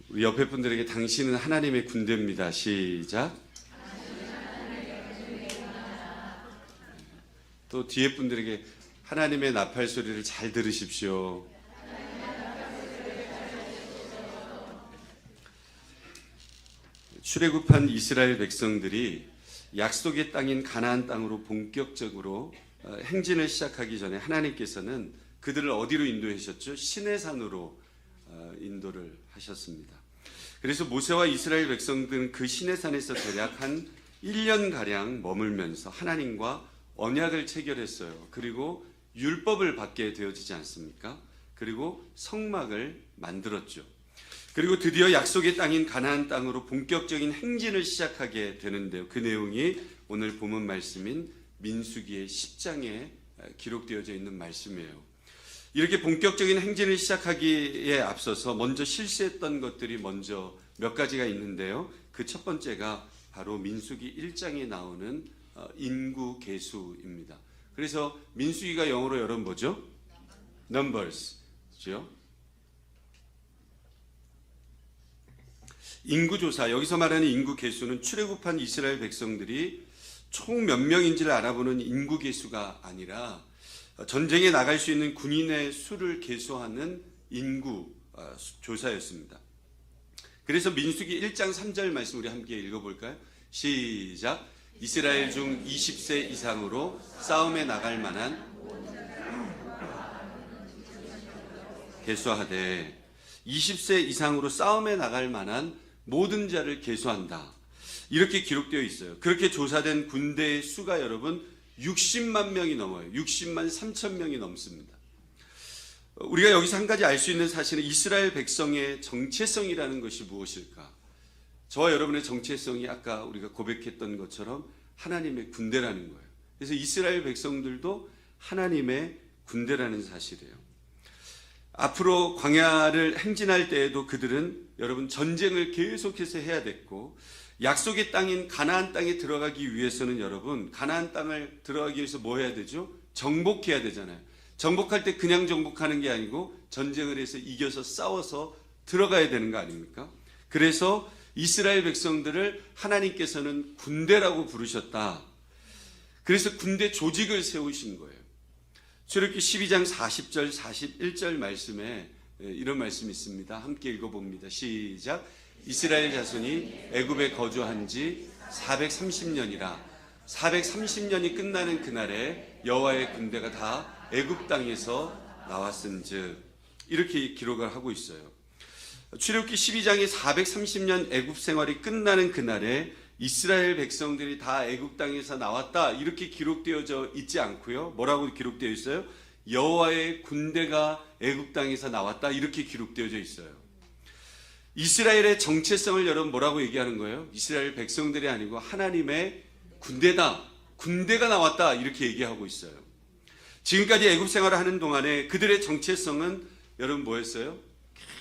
우리 옆에 분들에게 당신은 하나님의 군대입니다. 시작. 또 뒤에 분들에게 하나님의 나팔 소리를 잘 들으십시오. 출애굽한 이스라엘 백성들이 약속의 땅인 가나안 땅으로 본격적으로 행진을 시작하기 전에 하나님께서는 그들을 어디로 인도하셨죠? 시내산으로 인도를 하셨습니다. 그래서 모세와 이스라엘 백성들은 그 시내산에서 대략 한 1년가량 머물면서 하나님과 언약을 체결했어요. 그리고 율법을 받게 되어지지 않습니까? 그리고 성막을 만들었죠. 그리고 드디어 약속의 땅인 가나안 땅으로 본격적인 행진을 시작하게 되는데요. 그 내용이 오늘 본문 말씀인 민수기의 10장에 기록되어져 있는 말씀이에요. 이렇게 본격적인 행진을 시작하기에 앞서서 먼저 실수했던 것들이 먼저 몇 가지가 있는데요. 그 첫 번째가 바로 민수기 1장에 나오는 인구 계수입니다. 그래서 민수기가 영어로 여러분 뭐죠? Numbers죠. 인구조사, 여기서 말하는 인구 계수는 출애굽한 이스라엘 백성들이 총 몇 명인지를 알아보는 인구 계수가 아니라 전쟁에 나갈 수 있는 군인의 수를 계수하는 인구 조사였습니다. 그래서 민수기 1장 3절 말씀 우리 함께 읽어볼까요? 시작. 이스라엘 중 20세 이상으로 싸움에 나갈 만한 계수하되 20세 이상으로 싸움에 나갈 만한 모든 자를 계수한다. 이렇게 기록되어 있어요. 그렇게 조사된 군대의 수가 여러분 60만 명이 넘어요. 60만 3천 명이 넘습니다. 우리가 여기서 한 가지 알 수 있는 사실은 이스라엘 백성의 정체성이라는 것이 무엇일까? 저와 여러분의 정체성이 아까 우리가 고백했던 것처럼 하나님의 군대라는 거예요. 그래서 이스라엘 백성들도 하나님의 군대라는 사실이에요. 앞으로 광야를 행진할 때에도 그들은 여러분 전쟁을 계속해서 해야 됐고, 약속의 땅인 가나안 땅에 들어가기 위해서는 여러분 가나안 땅을 들어가기 위해서 뭐 해야 되죠? 정복해야 되잖아요. 정복할 때 그냥 정복하는 게 아니고 전쟁을 해서 이겨서 싸워서 들어가야 되는 거 아닙니까? 그래서 이스라엘 백성들을 하나님께서는 군대라고 부르셨다. 그래서 군대 조직을 세우신 거예요. 출애굽기 12장 40절 41절 말씀에 이런 말씀이 있습니다. 함께 읽어봅니다. 시작. 이스라엘 자손이 애굽에 거주한 지 430년이라 430년이 끝나는 그날에 여호와의 군대가 다 애굽 땅에서 나왔은즉, 이렇게 기록을 하고 있어요. 출애굽기 12장에 430년 애굽 생활이 끝나는 그날에 이스라엘 백성들이 다 애굽 땅에서 나왔다 이렇게 기록되어져 있지 않고요. 뭐라고 기록되어 있어요? 여호와의 군대가 애굽 땅에서 나왔다 이렇게 기록되어져 있어요. 이스라엘의 정체성을 여러분 뭐라고 얘기하는 거예요? 이스라엘 백성들이 아니고 하나님의 군대다. 군대가 나왔다 이렇게 얘기하고 있어요. 지금까지 애굽 생활을 하는 동안에 그들의 정체성은 여러분 뭐였어요?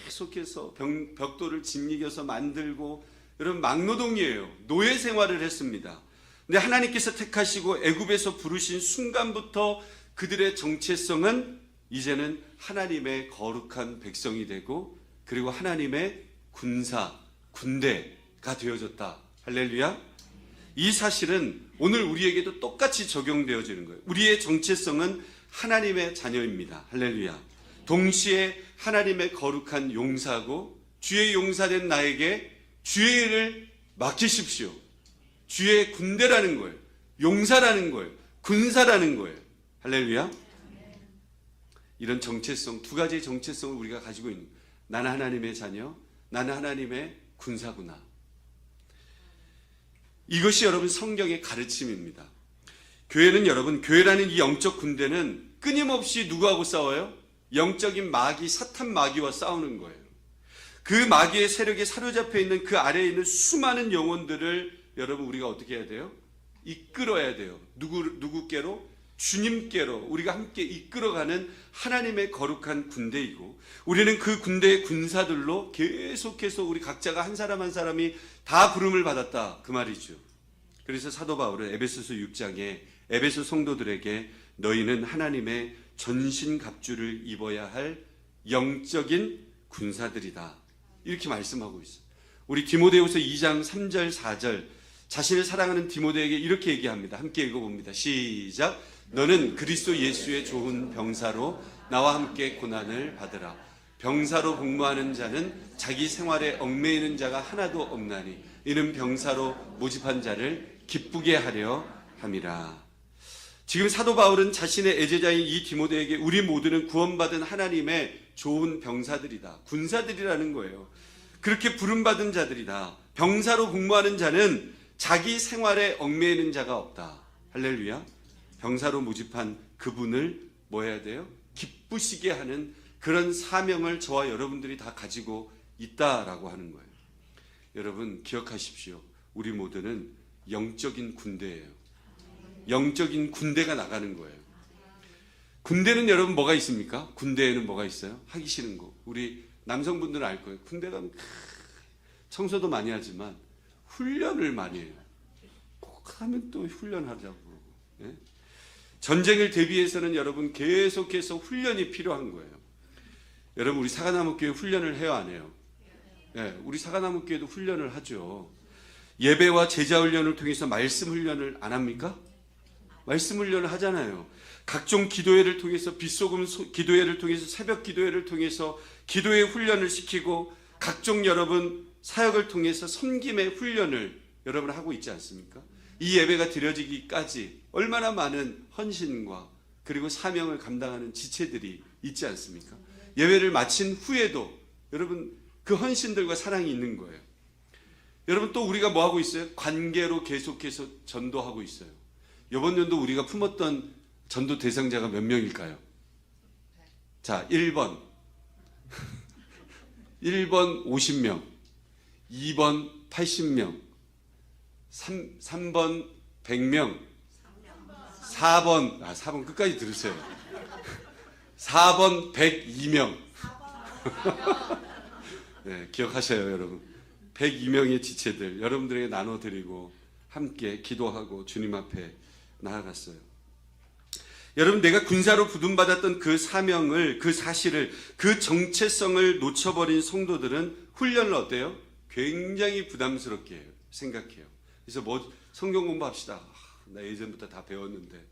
계속해서 벽돌을 짓이겨서 만들고 여러분 막노동이에요. 노예 생활을 했습니다. 근데 하나님께서 택하시고 애굽에서 부르신 순간부터 그들의 정체성은 이제는 하나님의 거룩한 백성이 되고 그리고 하나님의 군대가 되어졌다. 할렐루야. 이 사실은 오늘 우리에게도 똑같이 적용되어지는 거예요. 우리의 정체성은 하나님의 자녀입니다. 할렐루야. 동시에 하나님의 거룩한 용사고 주의 용사된 나에게 주의 일을 맡기십시오. 주의 군대라는 거예요. 용사라는 거예요. 군사라는 거예요. 할렐루야. 이런 정체성, 두 가지의 정체성을 우리가 가지고 있는 거예요. 나는 하나님의 자녀, 나는 하나님의 군사구나. 이것이 여러분 성경의 가르침입니다. 교회는 여러분, 교회라는 이 영적 군대는 끊임없이 누구하고 싸워요? 영적인 마귀, 사탄 마귀와 싸우는 거예요. 그 마귀의 세력에 사로잡혀 있는 그 아래에 있는 수많은 영혼들을 여러분 우리가 어떻게 해야 돼요? 이끌어야 돼요. 누구께로? 주님께로 우리가 함께 이끌어가는 하나님의 거룩한 군대이고, 우리는 그 군대의 군사들로 계속해서 우리 각자가 한 사람 한 사람이 다 부름을 받았다 그 말이죠. 그래서 사도 바울은 에베소서 6장에 에베소 성도들에게 너희는 하나님의 전신갑주를 입어야 할 영적인 군사들이다 이렇게 말씀하고 있어요. 우리 디모데후서 2장 3절 4절 자신을 사랑하는 디모데에게 이렇게 얘기합니다. 함께 읽어봅니다. 시작. 너는 그리스도 예수의 좋은 병사로 나와 함께 고난을 받으라. 병사로 복무하는 자는 자기 생활에 얽매이는 자가 하나도 없나니 이는 병사로 모집한 자를 기쁘게 하려 함이라. 지금 사도 바울은 자신의 애제자인 이 디모데에게 우리 모두는 구원받은 하나님의 좋은 병사들이다. 군사들이라는 거예요. 그렇게 부름받은 자들이다. 병사로 복무하는 자는 자기 생활에 얽매이는 자가 없다. 할렐루야. 병사로 모집한 그분을 뭐 해야 돼요? 기쁘시게 하는 그런 사명을 저와 여러분들이 다 가지고 있다라고 하는 거예요. 여러분 기억하십시오. 우리 모두는 영적인 군대예요. 영적인 군대가 나가는 거예요. 군대는 여러분 뭐가 있습니까? 군대에는 뭐가 있어요? 하기 싫은 거. 우리 남성분들은 알 거예요. 군대 가면 청소도 많이 하지만 훈련을 많이 해요. 꼭 하면 또 훈련하자고 그러고. 예? 전쟁을 대비해서는 여러분 계속해서 훈련이 필요한 거예요. 여러분 우리 사과나무교회 훈련을 해요, 안 해요? 예, 우리 사과나무교회도 훈련을 하죠. 예배와 제자 훈련을 통해서 말씀 훈련을 안 합니까? 말씀 훈련을 하잖아요. 각종 기도회를 통해서 빗소금 기도회를 통해서 새벽 기도회를 통해서 기도회 훈련을 시키고 각종 여러분 사역을 통해서 섬김의 훈련을 여러분 하고 있지 않습니까? 이 예배가 드려지기까지 얼마나 많은 헌신과 그리고 사명을 감당하는 지체들이 있지 않습니까? 예배를 마친 후에도 여러분 그 헌신들과 사랑이 있는 거예요. 여러분 또 우리가 뭐 하고 있어요? 관계로 계속해서 전도하고 있어요. 이번 연도 우리가 품었던 전도 대상자가 몇 명일까요? 자, 1번 50명, 2번 80명, 3번 100명, 4번 끝까지 들으세요. 4번 102명. 네, 기억하셔요, 여러분. 102명의 지체들 여러분들에게 나눠드리고 함께 기도하고 주님 앞에 나아갔어요. 여러분 내가 군사로 부름받았던 그 사명을, 그 사실을, 그 정체성을 놓쳐버린 성도들은 훈련을 어때요? 굉장히 부담스럽게 생각해요. 그래서 뭐 성경 공부합시다. 나 예전부터 다 배웠는데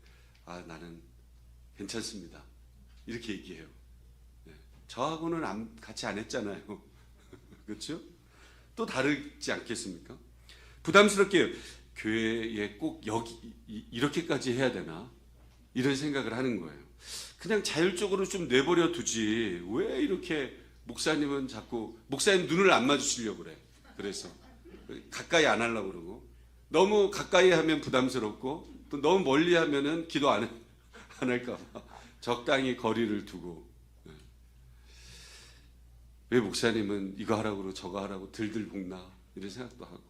나는 괜찮습니다. 이렇게 얘기해요. 네. 저하고는 같이 안 했잖아요. 그렇죠? 또 다르지 않겠습니까? 부담스럽게 해요. 교회에 꼭 이렇게까지 해야 되나? 이런 생각을 하는 거예요. 그냥 자율적으로 좀 내버려 두지. 왜 이렇게 목사님은 자꾸 목사님 눈을 안 마주치려고 그래. 그래서 가까이 안 하려고 그러고 너무 가까이 하면 부담스럽고 또 너무 멀리 하면은 기도 안 할까 봐 적당히 거리를 두고. 왜 목사님은 이거 하라고 그러고 저거 하라고 들들 볶나 이런 생각도 하고.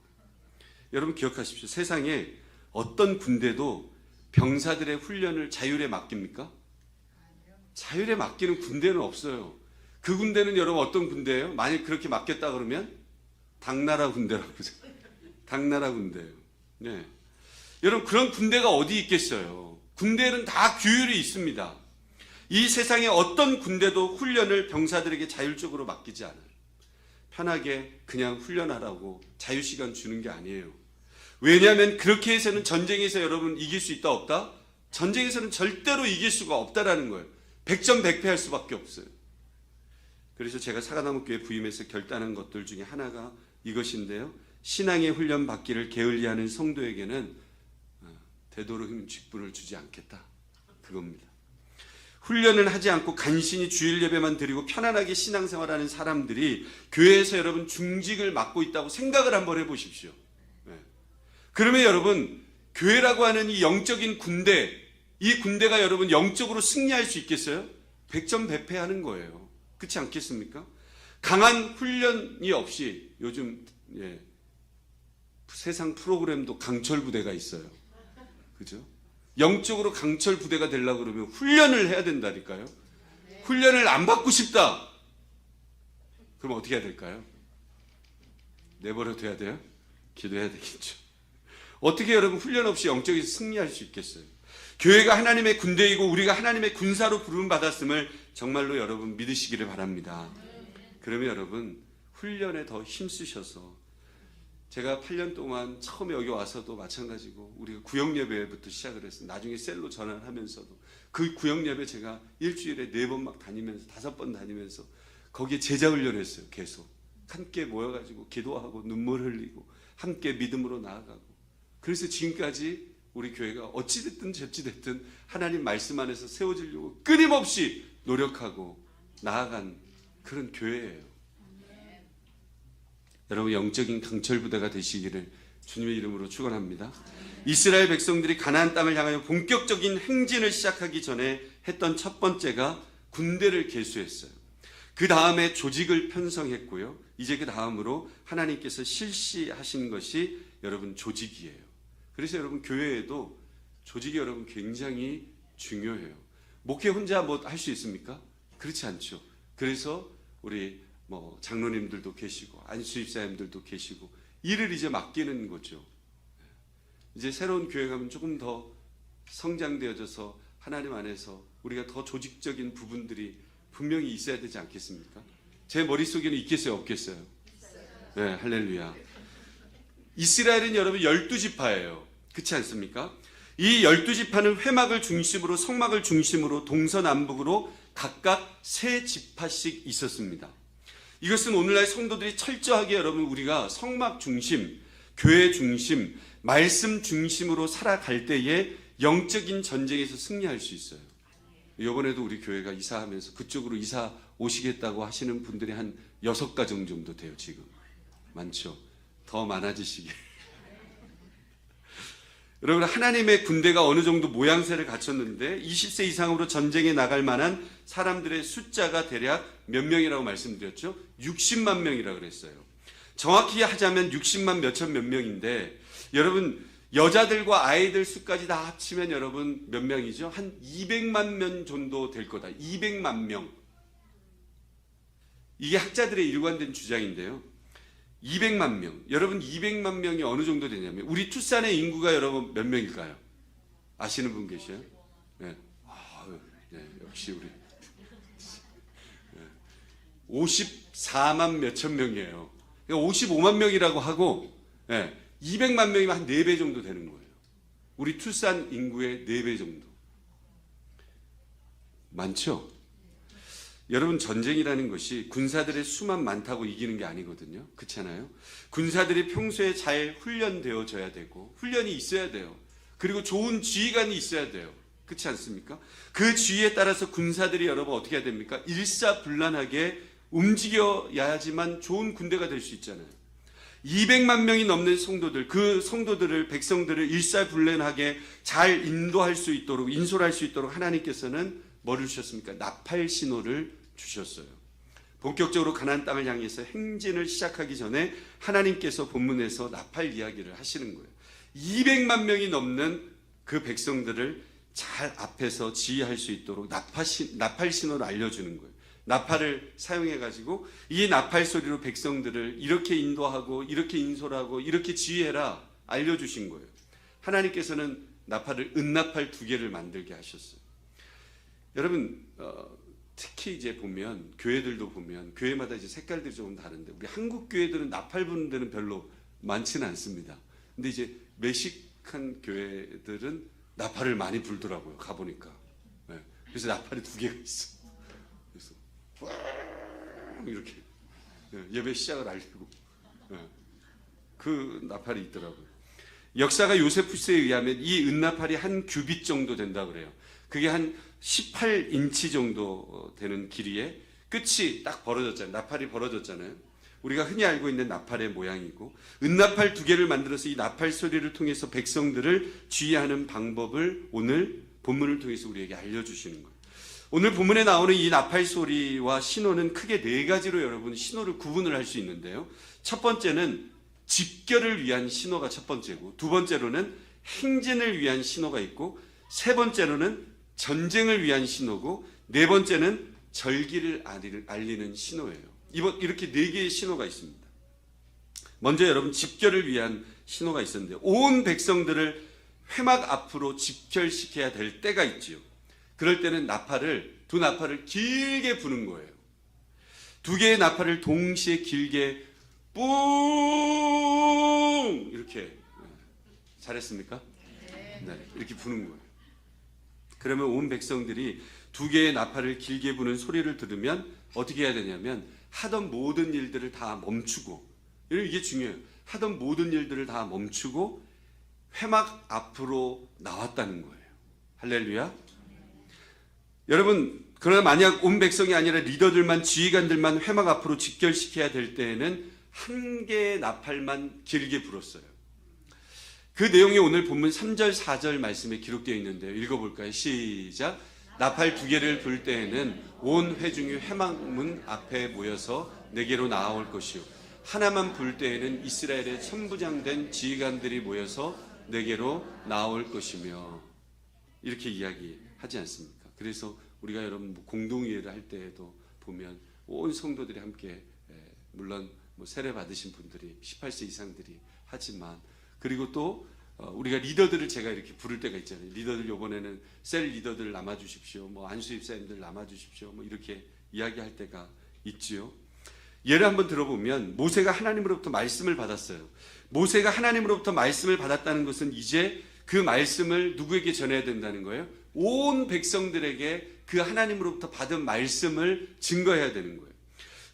여러분 기억하십시오. 세상에 어떤 군대도 병사들의 훈련을 자율에 맡깁니까? 자율에 맡기는 군대는 없어요. 그 군대는 여러분 어떤 군대예요? 만약 그렇게 맡겼다 그러면 당나라 군대라고 그러죠. 당나라 군대예요. 네. 여러분 그런 군대가 어디 있겠어요? 군대는 다 규율이 있습니다. 이 세상에 어떤 군대도 훈련을 병사들에게 자율적으로 맡기지 않아요. 편하게 그냥 훈련하라고 자유시간 주는 게 아니에요. 왜냐하면 그렇게 해서는 전쟁에서 여러분 이길 수 있다 없다? 전쟁에서는 절대로 이길 수가 없다라는 거예요. 100전100패할 수밖에 없어요. 그래서 제가 사과나무교회 부임해서 결단한 것들 중에 하나가 이것인데요. 신앙의 훈련 받기를 게을리하는 성도에게는 되도록이면 직분을 주지 않겠다. 그겁니다. 훈련을 하지 않고 간신히 주일 예배만 드리고 편안하게 신앙생활하는 사람들이 교회에서 여러분 중직을 맡고 있다고 생각을 한번 해보십시오. 네. 그러면 여러분 교회라고 하는 이 영적인 군대, 이 군대가 여러분 영적으로 승리할 수 있겠어요? 100전100패하는 거예요. 그렇지 않겠습니까? 강한 훈련이 없이 요즘 세상 프로그램도 강철 부대가 있어요. 그죠? 영적으로 강철 부대가 되려고 그러면 훈련을 해야 된다니까요. 훈련을 안 받고 싶다. 그럼 어떻게 해야 될까요? 내버려 둬야 돼요? 기도해야 되겠죠. 어떻게 여러분 훈련 없이 영적에서 승리할 수 있겠어요? 교회가 하나님의 군대이고 우리가 하나님의 군사로 부름받았음을 정말로 여러분 믿으시기를 바랍니다. 그러면 여러분 훈련에 더 힘쓰셔서 제가 8년 동안 처음에 여기 와서도 마찬가지고 우리가 구역 예배부터 시작을 했어요. 나중에 셀로 전환하면서도 그 구역 예배 제가 일주일에 4번 막 다니면서 5번 다니면서 거기에 제자 훈련했어요. 계속 함께 모여가지고 기도하고 눈물 흘리고 함께 믿음으로 나아가고 그래서 지금까지 우리 교회가 어찌됐든 저찌됐든 하나님 말씀 안에서 세워지려고 끊임없이 노력하고 나아간 그런 교회예요. 여러분 영적인 강철 부대가 되시기를 주님의 이름으로 축원합니다. 이스라엘 백성들이 가나안 땅을 향하여 본격적인 행진을 시작하기 전에 했던 첫 번째가 군대를 계수했어요. 그 다음에 조직을 편성했고요. 이제 그 다음으로 하나님께서 실시하신 것이 여러분 조직이에요. 그래서 여러분 교회에도 조직이 여러분 굉장히 중요해요. 목회 혼자 뭐 할 수 있습니까? 그렇지 않죠. 그래서 우리 장로님들도 계시고 안수집사님들도 계시고 일을 이제 맡기는 거죠. 이제 새로운 교회 가면 조금 더 성장되어져서 하나님 안에서 우리가 더 조직적인 부분들이 분명히 있어야 되지 않겠습니까? 제 머릿속에는 있겠어요, 없겠어요? 네, 할렐루야. 이스라엘은 여러분 12지파예요. 그렇지 않습니까? 이 12지파는 회막을 중심으로 성막을 중심으로 동서남북으로 각각 3지파씩 있었습니다. 이것은 오늘날 성도들이 철저하게 여러분 우리가 성막 중심, 교회 중심, 말씀 중심으로 살아갈 때에 영적인 전쟁에서 승리할 수 있어요. 이번에도 우리 교회가 이사하면서 그쪽으로 이사 오시겠다고 하시는 분들이 한 6가정 정도 돼요. 지금 많죠. 더 많아지시길. 여러분 하나님의 군대가 어느 정도 모양새를 갖췄는데 20세 이상으로 전쟁에 나갈 만한 사람들의 숫자가 대략 몇 명이라고 말씀드렸죠? 60만 명이라고 그랬어요. 정확히 하자면 60만 몇천 몇 명인데 여러분 여자들과 아이들 수까지 다 합치면 여러분 몇 명이죠? 한 200만 명 정도 될 거다. 200만 명. 이게 학자들의 일관된 주장인데요. 200만 명. 여러분 200만 명이 어느 정도 되냐면 우리 투싼의 인구가 여러분 몇 명일까요? 아시는 분 계셔요? 네. 네. 역시 우리 54만 몇천 명이에요. 그러니까 55만 명이라고 하고 200만 명이면 한 4배 정도 되는 거예요. 우리 투싼 인구의 4배 정도. 많죠? 여러분 전쟁이라는 것이 군사들의 수만 많다고 이기는 게 아니거든요. 그렇잖아요. 군사들이 평소에 잘 훈련되어져야 되고 훈련이 있어야 돼요. 그리고 좋은 지휘관이 있어야 돼요. 그렇지 않습니까? 그 지휘에 따라서 군사들이 여러분 어떻게 해야 됩니까? 일사불란하게 움직여야지만 좋은 군대가 될 수 있잖아요. 200만 명이 넘는 성도들, 그 성도들을 백성들을 일사불란하게 잘 인도할 수 있도록 인솔할 수 있도록 하나님께서는 뭐를 주셨습니까? 나팔 신호를 주셨어요. 본격적으로 가나안 땅을 향해서 행진을 시작하기 전에 하나님께서 본문에서 나팔 이야기를 하시는 거예요. 200만 명이 넘는 그 백성들을 잘 앞에서 지휘할 수 있도록 나팔 신호를 알려주는 거예요. 나팔을 사용해가지고 이 나팔 소리로 백성들을 이렇게 인도하고 이렇게 인솔하고 이렇게 지휘해라 알려주신 거예요. 하나님께서는 나팔을 은나팔 2개를 만들게 하셨어요. 여러분 특히 이제 보면 교회들도 보면 교회마다 이제 색깔들이 조금 다른데 우리 한국 교회들은 나팔 부는 데는 별로 많지는 않습니다. 근데 이제 멕시칸 교회들은 나팔을 많이 불더라고요. 가보니까. 네. 그래서 나팔이 2개가 있어. 그래서 이렇게 예배 시작을 알리고 그 나팔이 있더라고요. 역사가 요세푸스에 의하면 이 은나팔이 한 규빗 정도 된다 그래요. 그게 한 18인치 정도 되는 길이에 끝이 딱 벌어졌잖아요. 나팔이 벌어졌잖아요. 우리가 흔히 알고 있는 나팔의 모양이고 은나팔 2개를 만들어서 이 나팔 소리를 통해서 백성들을 지휘하는 방법을 오늘 본문을 통해서 우리에게 알려주시는 거예요. 오늘 본문에 나오는 이 나팔 소리와 신호는 크게 4가지로 여러분 신호를 구분을 할 수 있는데요. 첫 번째는 집결을 위한 신호가 첫 번째고 두 번째로는 행진을 위한 신호가 있고 세 번째로는 전쟁을 위한 신호고 네 번째는 절기를 알리는 신호예요. 이렇게 4개의 신호가 있습니다. 먼저 여러분 집결을 위한 신호가 있었는데 온 백성들을 회막 앞으로 집결시켜야 될 때가 있지요. 그럴 때는 두 나팔을 길게 부는 거예요. 두 개의 나팔을 동시에 길게 뿡 이렇게 잘했습니까? 네, 이렇게 부는 거예요. 그러면 온 백성들이 두 개의 나팔을 길게 부는 소리를 들으면 어떻게 해야 되냐면 하던 모든 일들을 다 멈추고, 이게 중요해요. 하던 모든 일들을 다 멈추고 회막 앞으로 나왔다는 거예요. 할렐루야. 여러분, 그러나 만약 온 백성이 아니라 리더들만, 지휘관들만 회막 앞으로 직결시켜야 될 때에는 한 개의 나팔만 길게 불었어요. 그 내용이 오늘 본문 3절 4절 말씀에 기록되어 있는데요. 읽어볼까요? 시작. 나팔 두 개를 불 때에는 온 회중이 회막문 앞에 모여서 내게로 나아올 것이요, 하나만 불 때에는 이스라엘의 천부장된 지휘관들이 모여서 내게로 나아올 것이며, 이렇게 이야기하지 않습니까? 그래서 우리가 여러분 공동회의를 할 때에도 보면 온 성도들이 함께, 물론 세례 받으신 분들이 18세 이상들이 하지만, 그리고 또 우리가 리더들을 제가 이렇게 부를 때가 있잖아요. 리더들 요번에는 셀 리더들 남아주십시오, 안수입사님들 남아주십시오, 이렇게 이야기할 때가 있지요. 예를 한번 들어보면 모세가 하나님으로부터 말씀을 받았어요. 모세가 하나님으로부터 말씀을 받았다는 것은 이제 그 말씀을 누구에게 전해야 된다는 거예요? 온 백성들에게 그 하나님으로부터 받은 말씀을 증거해야 되는 거예요.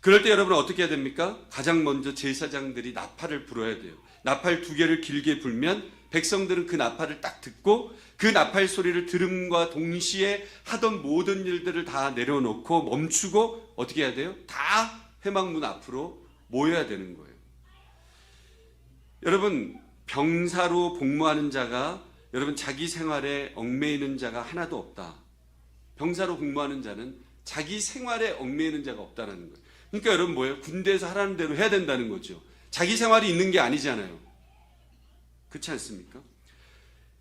그럴 때 여러분 어떻게 해야 됩니까? 가장 먼저 제사장들이 나팔을 불어야 돼요. 나팔 두 개를 길게 불면 백성들은 그 나팔을 딱 듣고 그 나팔 소리를 들음과 동시에 하던 모든 일들을 다 내려놓고 멈추고 어떻게 해야 돼요? 다 회막문 앞으로 모여야 되는 거예요. 여러분, 병사로 복무하는 자가 여러분 자기 생활에 얽매이는 자가 하나도 없다. 병사로 복무하는 자는 자기 생활에 얽매이는 자가 없다는 거예요. 그러니까 여러분 뭐예요? 군대에서 하라는 대로 해야 된다는 거죠. 자기 생활이 있는 게 아니잖아요. 그렇지 않습니까?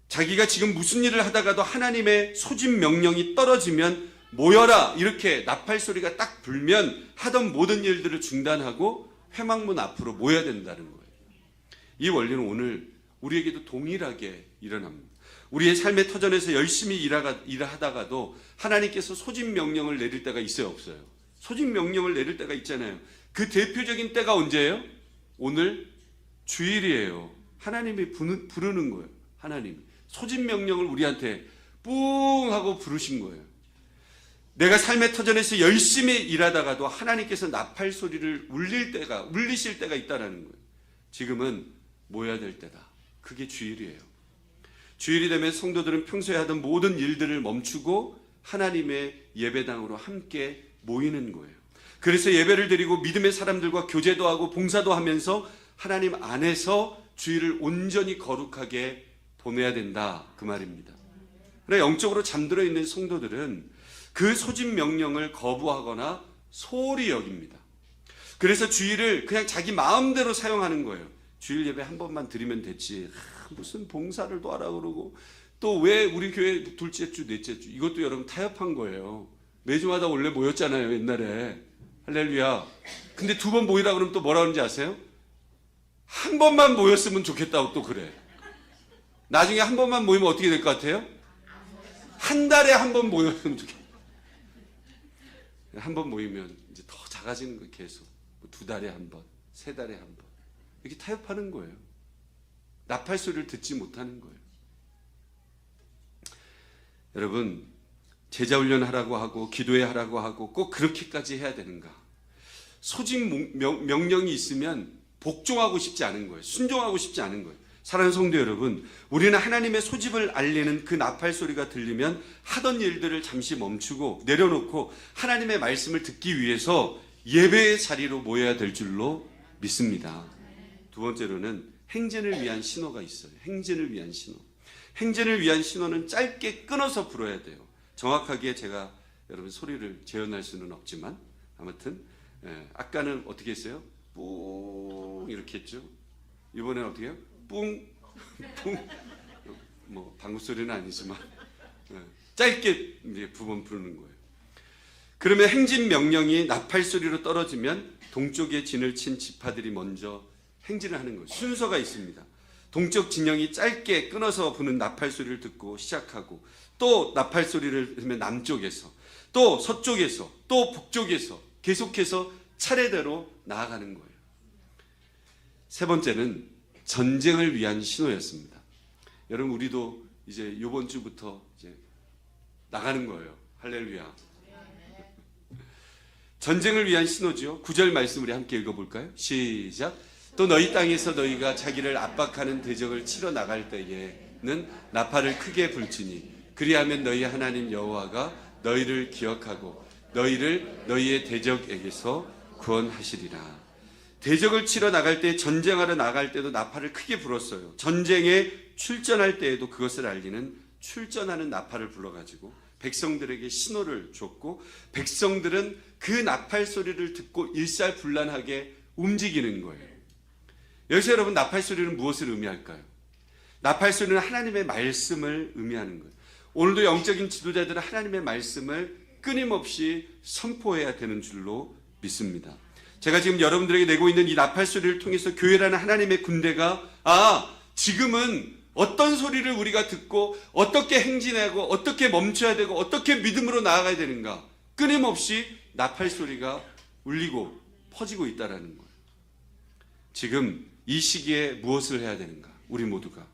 자기가 지금 무슨 일을 하다가도 하나님의 소집 명령이 떨어지면 모여라, 이렇게 나팔 소리가 딱 불면 하던 모든 일들을 중단하고 회막문 앞으로 모여야 된다는 거예요. 이 원리는 오늘 우리에게도 동일하게 일어납니다. 우리의 삶의 터전에서 열심히 일하다가도 하나님께서 소집 명령을 내릴 때가 있어요, 없어요? 소집 명령을 내릴 때가 있잖아요. 그 대표적인 때가 언제예요? 오늘 주일이에요. 하나님이 부르는 거예요. 하나님이 소집 명령을 우리한테 뿡 하고 부르신 거예요. 내가 삶의 터전에서 열심히 일하다가도 하나님께서 나팔 소리를 울리실 때가 있다라는 거예요. 지금은 모여야 될 때다. 그게 주일이에요. 주일이 되면 성도들은 평소에 하던 모든 일들을 멈추고 하나님의 예배당으로 함께 모이는 거예요. 그래서 예배를 드리고 믿음의 사람들과 교제도 하고 봉사도 하면서 하나님 안에서 주일을 온전히 거룩하게 보내야 된다, 그 말입니다. 그러나 영적으로 잠들어 있는 성도들은 그 소집 명령을 거부하거나 소홀히 여깁니다. 그래서 주일을 그냥 자기 마음대로 사용하는 거예요. 주일 예배 한 번만 드리면 됐지, 무슨 봉사를 또 하라 그러고, 또 왜 우리 교회 둘째 주 넷째 주, 이것도 여러분 타협한 거예요. 매주마다 원래 모였잖아요, 옛날에. 할렐루야. 근데 두 번 모이라 그러면 또 뭐라 그러는지 아세요? 한 번만 모였으면 좋겠다고 또 그래. 나중에 한 번만 모이면 어떻게 될 것 같아요? 한 달에 한 번 모였으면 좋겠다. 한 번 모이면 이제 더 작아지는 거예요, 계속. 두 달에 한 번, 세 달에 한 번. 이렇게 타협하는 거예요. 나팔 소리를 듣지 못하는 거예요. 여러분, 제자 훈련하라고 하고 기도해 하라고 하고 꼭 그렇게까지 해야 되는가? 소집 명령이 있으면 복종하고 싶지 않은 거예요. 순종하고 싶지 않은 거예요. 사랑하는 성도 여러분, 우리는 하나님의 소집을 알리는 그 나팔 소리가 들리면 하던 일들을 잠시 멈추고 내려놓고 하나님의 말씀을 듣기 위해서 예배의 자리로 모여야 될 줄로 믿습니다. 두 번째로는 행진을 위한 신호가 있어요. 행진을 위한 신호. 행진을 위한 신호는 짧게 끊어서 불어야 돼요. 정확하게 제가 여러분 소리를 재현할 수는 없지만 아무튼 아까는 어떻게 했어요? 뿡 이렇게 했죠. 이번에는 어떻게 해요? 뿡 뿡. 뭐 방구 소리는 아니지만 짧게 이제 두 번 부르는 거예요. 그러면 행진 명령이 나팔 소리로 떨어지면 동쪽에 진을 친 지파들이 먼저 행진을 하는 거예요. 순서가 있습니다. 동쪽 진영이 짧게 끊어서 부는 나팔 소리를 듣고 시작하고, 또 나팔 소리를 들으면 남쪽에서, 또 서쪽에서, 또 북쪽에서 계속해서 차례대로 나아가는 거예요. 세 번째는 전쟁을 위한 신호였습니다. 여러분, 우리도 이제 이번 주부터 이제 나가는 거예요. 할렐루야. 전쟁을 위한 신호지요. 9절 말씀 우리 함께 읽어볼까요? 시작. 또 너희 땅에서 너희가 자기를 압박하는 대적을 치러 나갈 때에는 나팔을 크게 불지니 그리하면 너희 하나님 여호와가 너희를 기억하고 너희를 너희의 대적에게서 구원하시리라. 대적을 치러 나갈 때, 전쟁하러 나갈 때도 나팔을 크게 불었어요. 전쟁에 출전할 때에도 그것을 알리는 출전하는 나팔을 불러가지고 백성들에게 신호를 줬고, 백성들은 그 나팔 소리를 듣고 일사불란하게 움직이는 거예요. 여기서 여러분, 나팔 소리는 무엇을 의미할까요? 나팔 소리는 하나님의 말씀을 의미하는 거예요. 오늘도 영적인 지도자들은 하나님의 말씀을 끊임없이 선포해야 되는 줄로 믿습니다. 제가 지금 여러분들에게 내고 있는 이 나팔 소리를 통해서 교회라는 하나님의 군대가 지금은 어떤 소리를 우리가 듣고 어떻게 행진하고 어떻게 멈춰야 되고 어떻게 믿음으로 나아가야 되는가, 끊임없이 나팔 소리가 울리고 퍼지고 있다라는 거예요. 지금 이 시기에 무엇을 해야 되는가, 우리 모두가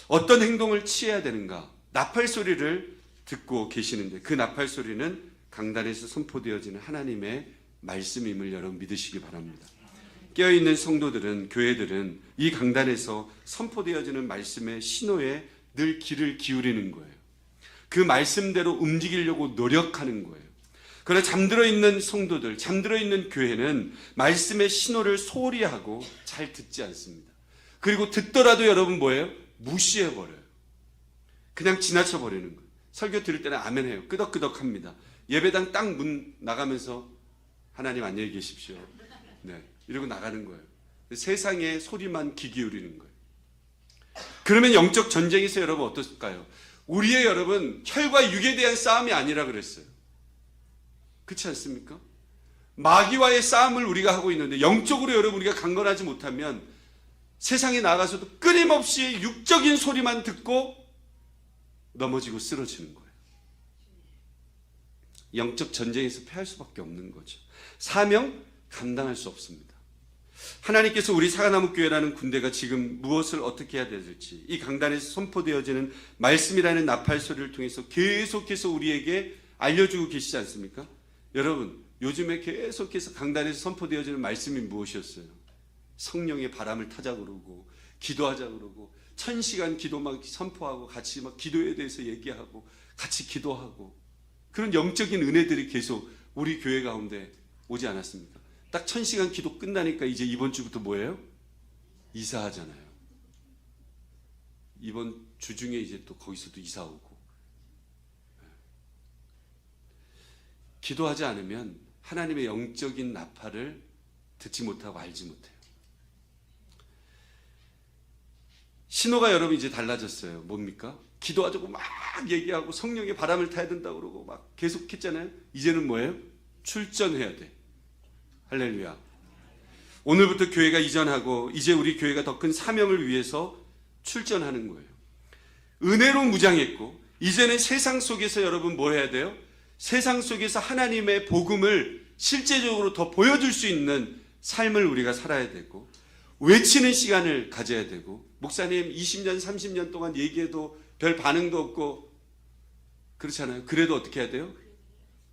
어떤 행동을 취해야 되는가, 나팔 소리를 듣고 계시는데 그 나팔 소리는 강단에서 선포되어지는 하나님의 말씀임을 여러분 믿으시기 바랍니다. 깨어있는 성도들은, 교회들은 이 강단에서 선포되어지는 말씀의 신호에 늘 귀를 기울이는 거예요. 그 말씀대로 움직이려고 노력하는 거예요. 그러나 잠들어 있는 성도들, 잠들어 있는 교회는 말씀의 신호를 소홀히 하고 잘 듣지 않습니다. 그리고 듣더라도 여러분 뭐예요? 무시해버려요. 그냥 지나쳐버리는 거예요. 설교 들을 때는 아멘해요. 끄덕끄덕합니다. 예배당 딱 문 나가면서 하나님 안녕히 계십시오. 네, 이러고 나가는 거예요. 세상의 소리만 귀 기울이는 거예요. 그러면 영적 전쟁에서 여러분 어떨까요? 우리의 여러분 혈과 육에 대한 싸움이 아니라 그랬어요. 그렇지 않습니까? 마귀와의 싸움을 우리가 하고 있는데 영적으로 여러분 우리가 강건하지 못하면 세상에 나가서도 끊임없이 육적인 소리만 듣고 넘어지고 쓰러지는 거예요. 영적 전쟁에서 패할 수밖에 없는 거죠. 사명 감당할 수 없습니다. 하나님께서 우리 사과나무교회라는 군대가 지금 무엇을 어떻게 해야 될지 이 강단에서 선포되어지는 말씀이라는 나팔 소리를 통해서 계속해서 우리에게 알려주고 계시지 않습니까? 여러분, 요즘에 계속해서 강단에서 선포되어지는 말씀이 무엇이었어요? 성령의 바람을 타자 그러고 기도하자 그러고 1000시간 기도 막 선포하고 같이 막 기도에 대해서 얘기하고 같이 기도하고 그런 영적인 은혜들이 계속 우리 교회 가운데 오지 않았습니까? 딱 1000시간 기도 끝나니까 이제 이번 주부터 뭐예요? 이사하잖아요. 이번 주 중에 이제 또 거기서도 이사 오고. 기도하지 않으면 하나님의 영적인 나팔을 듣지 못하고 알지 못해요. 신호가 여러분 이제 달라졌어요. 뭡니까? 기도하자고 막 얘기하고 성령의 바람을 타야 된다고 그러고 막 계속 했잖아요. 이제는 뭐예요? 출전해야 돼. 할렐루야. 오늘부터 교회가 이전하고 이제 우리 교회가 더 큰 사명을 위해서 출전하는 거예요. 은혜로 무장했고 이제는 세상 속에서 여러분 뭐 해야 돼요? 세상 속에서 하나님의 복음을 실제적으로 더 보여줄 수 있는 삶을 우리가 살아야 되고 외치는 시간을 가져야 되고 목사님 20년 30년 동안 얘기해도 별 반응도 없고 그렇잖아요. 그래도 어떻게 해야 돼요?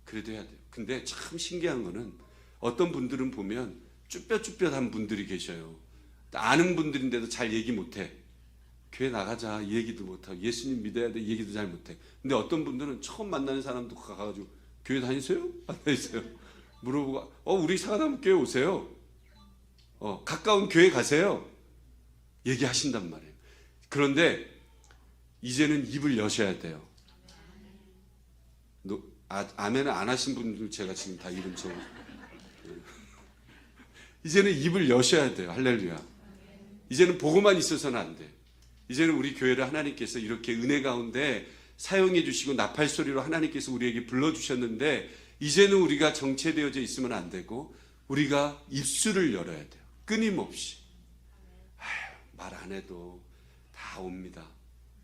그래도 해야 돼요. 근데 참 신기한 거는 어떤 분들은 보면 쭈뼛쭈뼛한 분들이 계셔요. 아는 분들인데도 잘 얘기 못해. 교회 나가자 이 얘기도 못하고 예수님 믿어야 돼 이 얘기도 잘 못해. 근데 어떤 분들은 처음 만나는 사람도 가가지고 교회 다니세요? 안 다니세요? 물어보고 우리 사과나무교회 오세요. 가까운 교회 가세요. 얘기하신단 말이에요. 그런데 이제는 입을 여셔야 돼요. 아멘을 안 하신 분들 제가 지금 다 이름 적어. 이제는 입을 여셔야 돼요. 할렐루야. 이제는 보고만 있어서는 안 돼. 이제는 우리 교회를 하나님께서 이렇게 은혜 가운데 사용해 주시고 나팔 소리로 하나님께서 우리에게 불러주셨는데 이제는 우리가 정체되어져 있으면 안 되고 우리가 입술을 열어야 돼요. 끊임없이. 말 안 해도 다 옵니다.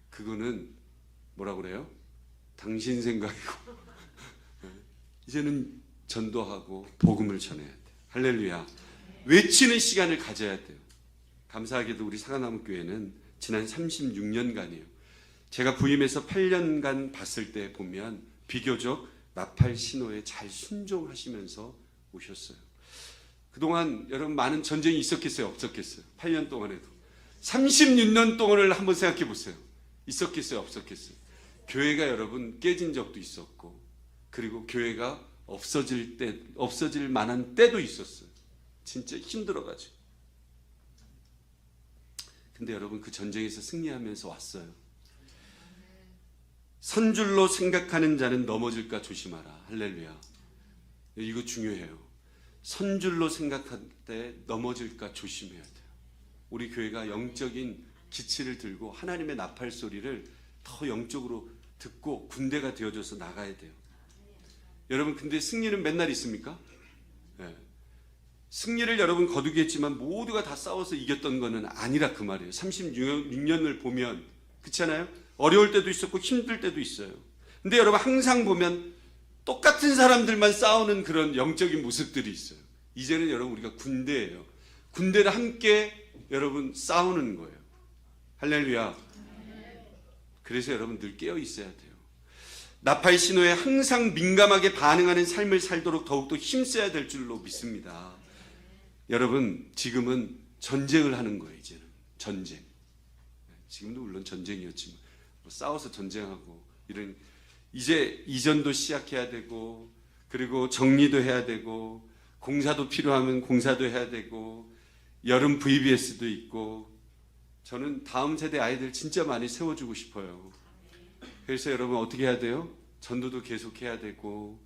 그거는 뭐라 그래요? 당신 생각이고 이제는 전도하고 복음을 전해야 돼요. 할렐루야. 외치는 시간을 가져야 돼요. 감사하게도 우리 사과나무교회는 지난 36년간이에요. 제가 부임해서 8년간 봤을 때 보면 비교적 나팔 신호에 잘 순종하시면서 오셨어요. 그동안 여러분 많은 전쟁이 있었겠어요? 없었겠어요? 8년 동안에도. 36년 동안을 한번 생각해 보세요. 있었겠어요? 없었겠어요? 교회가 여러분 깨진 적도 있었고, 그리고 교회가 없어질 만한 때도 있었어요. 진짜 힘들어가지고. 근데 여러분 그 전쟁에서 승리하면서 왔어요. 선줄로 생각하는 자는 넘어질까 조심하라. 할렐루야. 이거 중요해요. 선줄로 생각할 때 넘어질까 조심해야 돼요. 우리 교회가 영적인 기치를 들고 하나님의 나팔 소리를 더 영적으로 듣고 군대가 되어줘서 나가야 돼요. 여러분 근데 승리는 맨날 있습니까? 네. 승리를 여러분 거두겠지만 모두가 다 싸워서 이겼던 거는 아니라 그 말이에요. 36년을 보면 그렇잖아요. 어려울 때도 있었고 힘들 때도 있어요. 근데 여러분 항상 보면 똑같은 사람들만 싸우는 그런 영적인 모습들이 있어요. 이제는 여러분 우리가 군대예요. 군대를 함께 여러분 싸우는 거예요. 할렐루야. 그래서 여러분 늘 깨어 있어야 돼요. 나팔 신호에 항상 민감하게 반응하는 삶을 살도록 더욱더 힘써야 될 줄로 믿습니다. 여러분 지금은 전쟁을 하는 거예요. 이제는 전쟁. 지금도 물론 전쟁이었지만 뭐 싸워서 전쟁하고 이런 이제 이전도 시작해야 되고, 그리고 정리도 해야 되고, 공사도 필요하면 공사도 해야 되고, 여름 VBS도 있고. 저는 다음 세대 아이들 진짜 많이 세워주고 싶어요. 그래서 여러분 어떻게 해야 돼요? 전도도 계속해야 되고.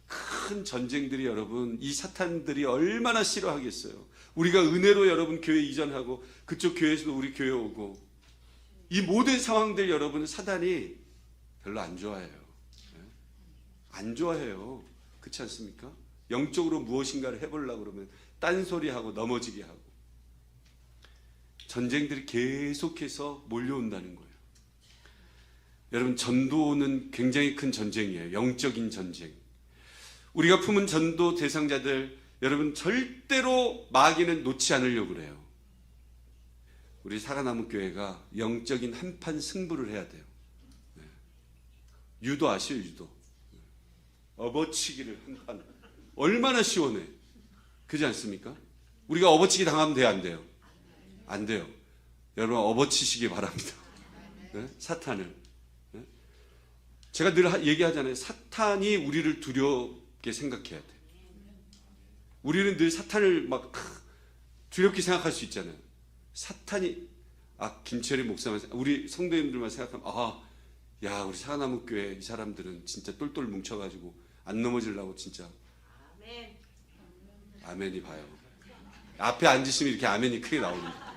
큰 전쟁들이 여러분 이 사탄들이 얼마나 싫어하겠어요. 우리가 은혜로 여러분 교회 이전하고 그쪽 교회에서도 우리 교회 오고, 이 모든 상황들 여러분 사단이 별로 안 좋아해요. 안 좋아해요. 그렇지 않습니까? 영적으로 무엇인가를 해보려고 그러면 딴소리하고 넘어지게 하고, 전쟁들이 계속해서 몰려온다는 거예요. 여러분 전도는 굉장히 큰 전쟁이에요. 영적인 전쟁. 우리가 품은 전도 대상자들 여러분 절대로 마귀는 놓지 않으려고 그래요. 우리 사과나무 교회가 영적인 한판 승부를 해야 돼요. 유도 아시죠? 유도. 업어치기를 한판. 얼마나 시원해. 그렇지 않습니까? 우리가 업어치기 당하면 돼요? 안 돼요? 안 돼요. 여러분 업어치시기 바랍니다. 네? 사탄을. 네? 제가 늘 얘기하잖아요. 사탄이 우리를 두렵게 생각해야 돼. 우리는 늘 사탄을 막 두렵게 생각할 수 있잖아요. 사탄이 김철희 목사만, 우리 성도님들만 생각하면 야 우리 사과나무 교회 이 사람들은 진짜 똘똘 뭉쳐가지고 안 넘어지려고 진짜. 아멘. 아멘이 봐요. 앞에 앉으시면 이렇게 아멘이 크게 나옵니다.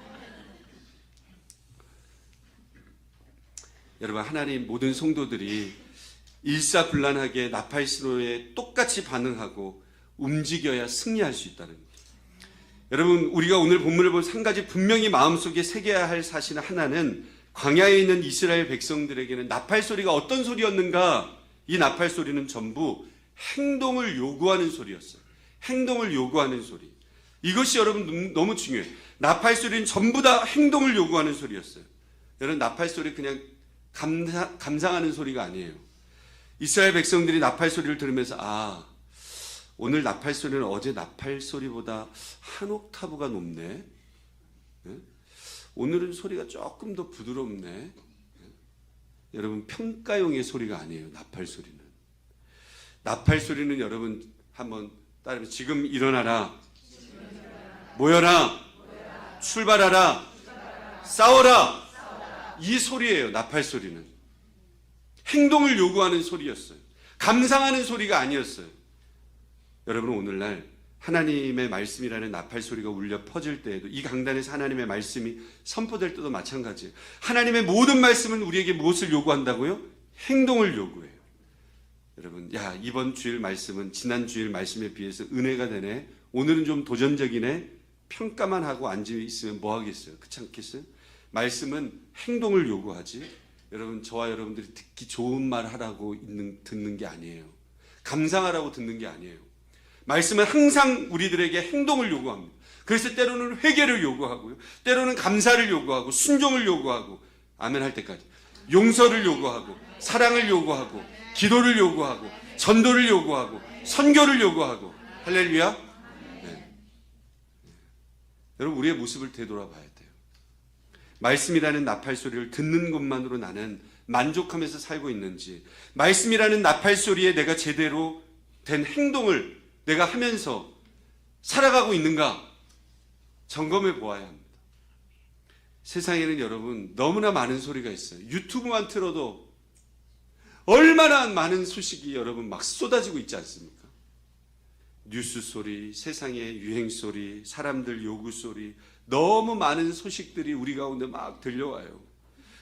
여러분 하나님 모든 성도들이 일사불란하게 나팔 신호에 똑같이 반응하고 움직여야 승리할 수 있다는 거예요. 여러분 우리가 오늘 본문을 본 한 가지 분명히 마음속에 새겨야 할 사실 하나는, 광야에 있는 이스라엘 백성들에게는 나팔 소리가 어떤 소리였는가? 이 나팔 소리는 전부 행동을 요구하는 소리였어요. 행동을 요구하는 소리. 이것이 여러분 너무 중요해요. 나팔 소리는 전부 다 행동을 요구하는 소리였어요. 여러분 나팔 소리 그냥 감상하는 소리가 아니에요. 이스라엘 백성들이 나팔 소리를 들으면서 오늘 나팔 소리는 어제 나팔 소리보다 한 옥타브가 높네. 네? 오늘은 소리가 조금 더 부드럽네. 네? 여러분 평가용의 소리가 아니에요. 나팔 소리는. 나팔 소리는 여러분 한번 따라해보세요. 지금 일어나라. 모여라. 출발하라. 싸워라. 이 소리예요. 나팔 소리는. 행동을 요구하는 소리였어요. 감상하는 소리가 아니었어요. 여러분 오늘날 하나님의 말씀이라는 나팔 소리가 울려 퍼질 때에도, 이 강단에서 하나님의 말씀이 선포될 때도 마찬가지예요. 하나님의 모든 말씀은 우리에게 무엇을 요구한다고요? 행동을 요구해요. 여러분 이번 주일 말씀은 지난 주일 말씀에 비해서 은혜가 되네, 오늘은 좀 도전적이네, 평가만 하고 앉아 있으면 뭐 하겠어요? 그렇지 않겠어요? 말씀은 행동을 요구하지, 여러분 저와 여러분들이 듣기 좋은 말 하라고 듣는 게 아니에요. 감상하라고 듣는 게 아니에요. 말씀은 항상 우리들에게 행동을 요구합니다. 그래서 때로는 회개를 요구하고요. 때로는 감사를 요구하고 순종을 요구하고 아멘 할 때까지 용서를 요구하고 사랑을 요구하고 기도를 요구하고 전도를 요구하고 선교를 요구하고 할렐루야. 네. 여러분 우리의 모습을 되돌아봐야 돼요. 말씀이라는 나팔 소리를 듣는 것만으로 나는 만족하면서 살고 있는지, 말씀이라는 나팔 소리에 내가 제대로 된 행동을 내가 하면서 살아가고 있는가 점검해 보아야 합니다. 세상에는 여러분 너무나 많은 소리가 있어요. 유튜브만 틀어도 얼마나 많은 소식이 여러분 막 쏟아지고 있지 않습니까? 뉴스 소리, 세상의 유행 소리, 사람들 요구 소리, 너무 많은 소식들이 우리 가운데 막 들려와요.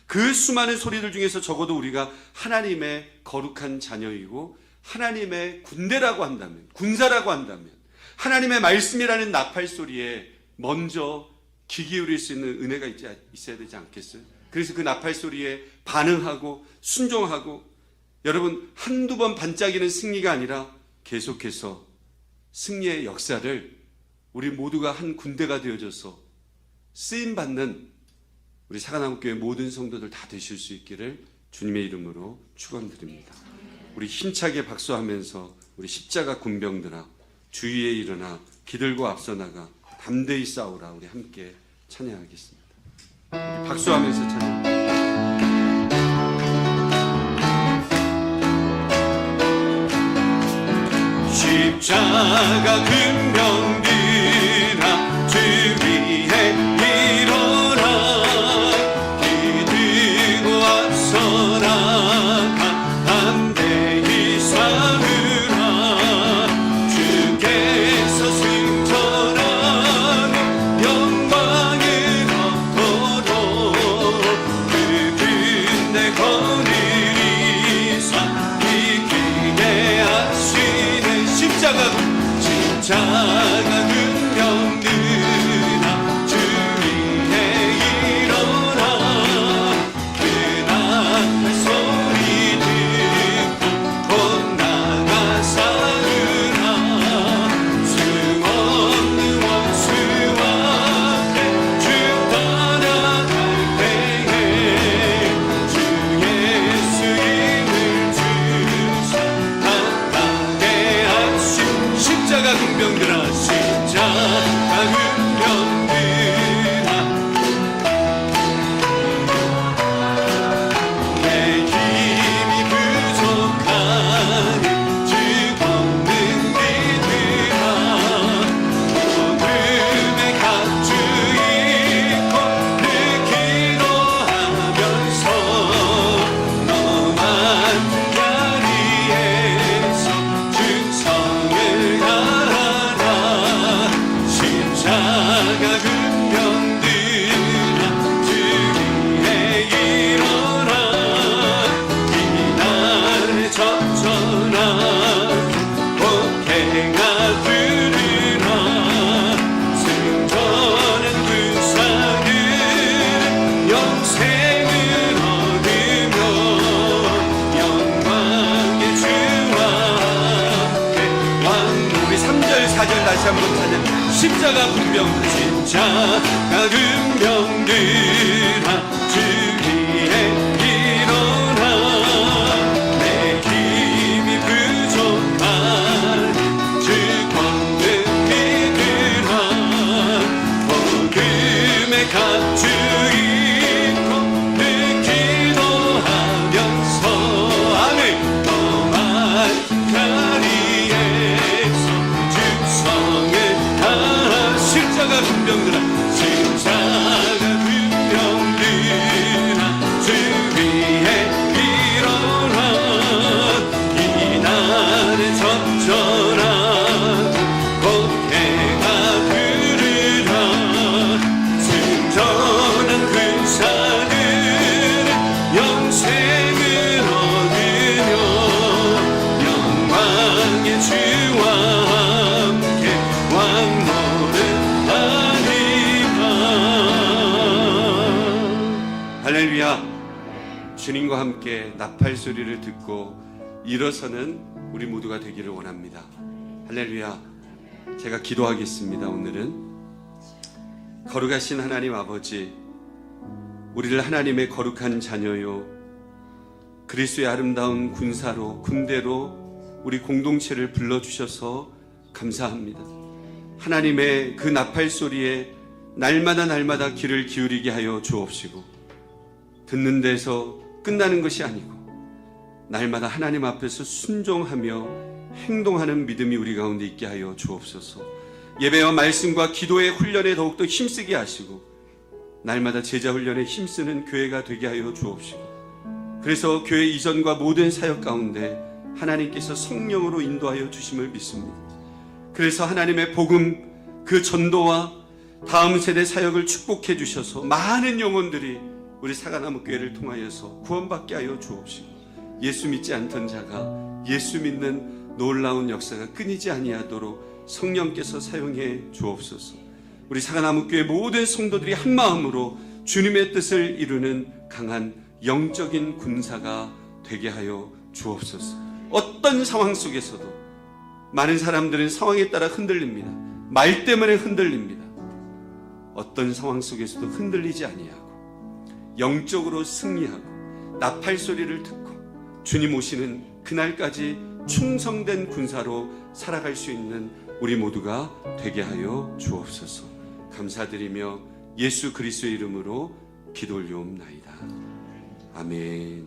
그 수많은 소리들 중에서 적어도 우리가 하나님의 거룩한 자녀이고 하나님의 군대라고 한다면, 군사라고 한다면 하나님의 말씀이라는 나팔 소리에 먼저 귀 기울일 수 있는 은혜가 있어야 되지 않겠어요? 그래서 그 나팔 소리에 반응하고 순종하고, 여러분 한두 번 반짝이는 승리가 아니라 계속해서 승리의 역사를 우리 모두가 한 군대가 되어져서 쓰임받는 우리 사과나무교회 모든 성도들 다 되실 수 있기를 주님의 이름으로 축원드립니다. 우리 힘차게 박수하면서 우리 십자가 군병들아 주위에 일어나 기들고 앞서 나가 담대히 싸우라. 우리 함께 찬양하겠습니다. 우리 박수하면서 찬양. 십자가 군병들아 주 위에 일어나 기들고 앞서 나가 담대히 싸우라. 주께서 승천하는 영광을 얻도록 그 군대 거느리사 이기게 하시는 십자가 군병들아 주 위에 일어나 그 나팔 소리 듣고 곧 나가 싸우라. 수없는 원수와 함께 주 떠나갈 때에 주 예수 이름을 주사 담당해 하신 십자가 군병들아 십자가 군병들아 내 힘이 부족하니 주 걷는 이들아 어둠에 갇혀 있고 느끼로 하면서 너만 자리에서 충성을 다하라. 십자가 군병들아 주 위에 일어나 이날의 적절한 복해가 들으라. 승전한 군사들은 영생을 얻으며 영광의 주와 함께 우리 3절 4절 다시 한번 찾아. 십자가 군병들 십자가 군병들아 주 위에 일어나 내 힘이 부족한 주 걷는 이들아 어둠에 갇혀 있고 느끼도 하면서 아멘 너만 자리에서 충성을 다하. 십자가 군병들아 십자가 군병들아 주 위에 일어나 이날의 적절한 복해가 들으라. 승전한 군사들은 영생을 얻으며 영광의 주와 함께 왕노를 하리라. 할렐루야. 주님과 함께 나팔 소리를 듣고 일어서는 우리 모두가 되기를 원합니다. 할렐루야. 제가 기도하겠습니다. 오늘은 거룩하신 하나님 아버지, 우리를 하나님의 거룩한 자녀요, 그리스도의 아름다운 군사로, 군대로 우리 공동체를 불러주셔서 감사합니다. 하나님의 그 나팔 소리에 날마다 귀를 기울이게 하여 주옵시고, 듣는 데서 끝나는 것이 아니고 날마다 하나님 앞에서 순종하며 행동하는 믿음이 우리 가운데 있게 하여 주옵소서. 예배와 말씀과 기도의 훈련에 더욱더 힘쓰게 하시고 날마다 제자 훈련에 힘쓰는 교회가 되게 하여 주옵시고, 그래서 교회 이전과 모든 사역 가운데 하나님께서 성령으로 인도하여 주심을 믿습니다. 그래서 하나님의 복음, 그 전도와 다음 세대 사역을 축복해 주셔서 많은 영혼들이 우리 사과나무 교회를 통하여서 구원받게 하여 주옵시고, 예수 믿지 않던 자가 예수 믿는 놀라운 역사가 끊이지 아니하도록 성령께서 사용해 주옵소서. 우리 사과나무 교회 모든 성도들이 한 마음으로 주님의 뜻을 이루는 강한 영적인 군사가 되게 하여 주옵소서. 어떤 상황 속에서도 많은 사람들은 상황에 따라 흔들립니다. 말 때문에 흔들립니다. 어떤 상황 속에서도 흔들리지 아니하고 영적으로 승리하고 나팔 소리를 듣고 주님 오시는 그날까지 충성된 군사로 살아갈 수 있는 우리 모두가 되게 하여 주옵소서. 감사드리며 예수 그리스도의 이름으로 기도 올리옵나이다. 아멘.